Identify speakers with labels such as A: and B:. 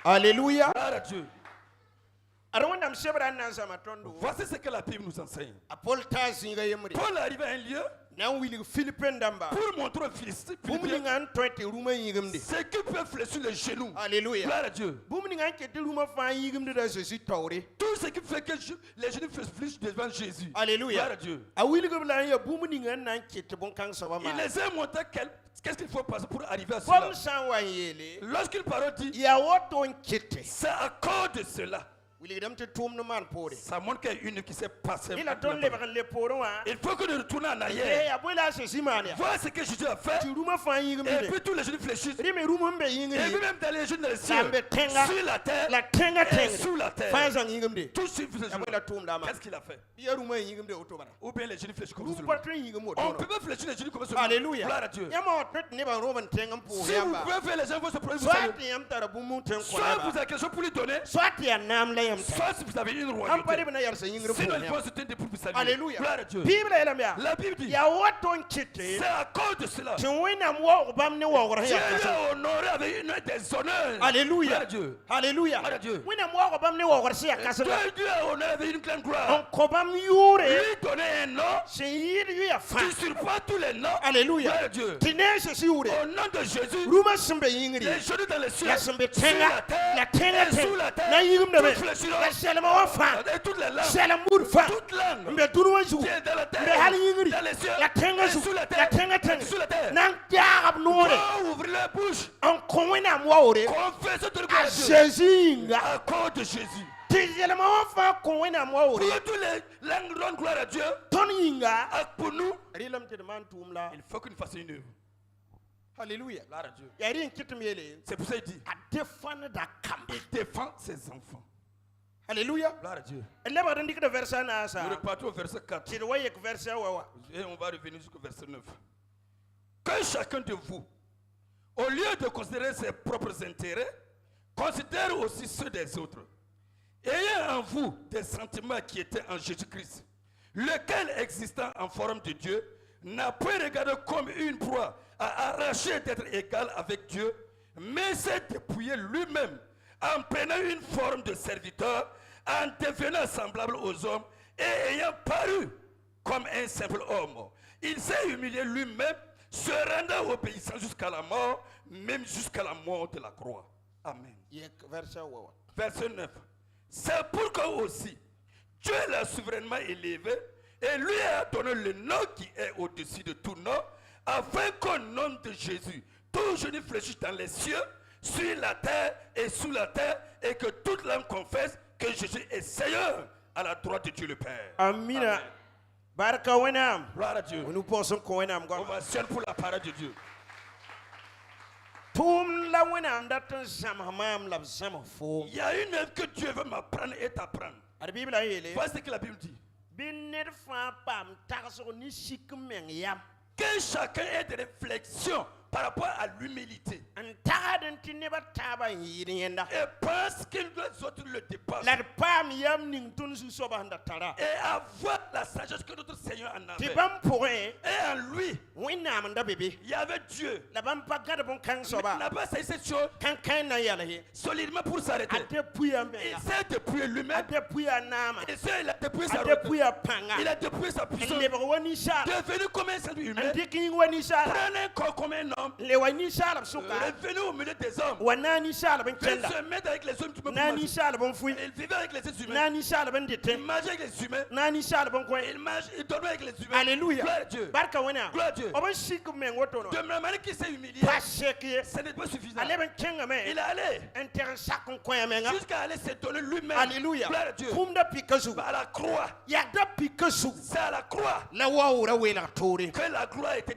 A: Alléluia.
B: Gloire à Dieu. Voici ce que la Bible nous enseigne.
A: Paul
B: arrive à un lieu pour montrer aux Philistins ce qui peut fléchir les genoux.
A: Alléluia.
B: Gloire à Dieu. Tout ce qui fait que les genoux fléchissent devant Jésus.
A: Alléluia.
B: Gloire à Dieu. Il les a montré qu'est-ce qu'il faut passer pour arriver à cela. Lorsqu'il parle, dit c'est à cause de cela. Ça montre qu'il y a une qui s'est passée. Il faut que nous retournions en arrière. Voir ce que Jésus a fait. Et puis tous les genoux fléchissent. Et puis même dans les genoux dans le ciel. Sur la terre. Et sous la terre. Tout sur les genoux. Qu'est-ce qu'il a fait? Ou bien les genoux fléchissent comme ça. On peut pas fléchir les genoux comme ça.
A: Alléluia.
B: Gloire à Dieu. Si vous pouvez faire les gens, vous se prenez. Soit vous avez quelque chose pour lui donner. Soit si vous avez une royauté. Sinon il faut se tenir pour vous saluer.
A: Alléluia.
B: Gloire à Dieu. La Bible dit c'est à cause de cela. Dieu a honoré avec une déshonneur.
A: Alléluia.
B: Gloire à Dieu.
A: Alléluia.
B: Gloire à Dieu.
A: Dieu
B: Dieu a honoré avec une grande gloire. Lui donner un nom qui surpasse tous les noms.
A: Alléluia.
B: Gloire à Dieu. Au nom de Jésus, les genoux dans le ciel, sur la terre, et sous la terre, tout fléchiront. Et toutes les langues, toute langue qui est dans la terre, dans les cieux, et sous la terre, et sous la terre, vont ouvrir leur bouche, confesser de gloire à Dieu, à cause de Jésus. Pour toutes les langues rendent gloire à Dieu, pour nous, il faut que nous fassions une œuvre.
A: Alléluia.
B: Gloire à Dieu.
A: C'est
B: pour ça qu'il dit il défend ses enfants.
A: Alléluia.
B: Gloire à Dieu.
A: Nous
B: repartons au verset 4. Et on va revenir jusqu'au verset 9. Que chacun de vous, au lieu de considérer ses propres intérêts, considère aussi ceux des autres. Ayez en vous des sentiments qui étaient en Jésus-Christ, lequel, existant en forme de Dieu, n'a point regardé comme une proie à arracher d'être égal avec Dieu, mais s'est dépouillé lui-même en prenant une forme de serviteur, en devenant semblable aux hommes et ayant paru comme un simple homme. Il s'est humilié lui-même, se rendant obéissant jusqu'à la mort, même jusqu'à la mort de la croix. Amen. Verset 9. C'est pourquoi aussi Dieu l'a souverainement élevé et lui a donné le nom qui est au-dessus de tout nom, afin qu'au nom de Jésus, tout genou fléchisse dans les cieux, sur la terre et sous la terre, et que toute langue confesse que Jésus est Seigneur à la droite de Dieu le Père.
A: Amen.
B: Amen.
A: Gloire
B: à Dieu.
A: Nous pensons
B: On va seul pour la parole de Dieu.
A: Il
B: y a une œuvre que Dieu veut m'apprendre et t'apprendre. Voici ce que la Bible dit. Que chacun ait des réflexions par rapport à l'humilité. Et pense que les autres le dépassent. Et avoir la sagesse que notre Seigneur en avait. Et en lui, il y avait Dieu. Il n'a pas saisi cette chose solidement pour s'arrêter. Il s'est dépouillé lui-même. Il a dépouillé sa route. Il a dépouillé sa puissance. Devenu comme un simple humain. Prenez un corps comme un homme. Revenu au milieu des hommes. Il se met avec les hommes. Il vivait avec les humains. Il mangeait avec les humains. Il dormait avec les humains.
A: Alléluia.
B: Gloire à Dieu. Gloire à Dieu. De la manière qu'il s'est humilié, ce n'est pas suffisant. Il est allé jusqu'à aller se donner lui-même.
A: Alléluia.
B: Gloire à Dieu. À la croix. C'est à la croix que la gloire était.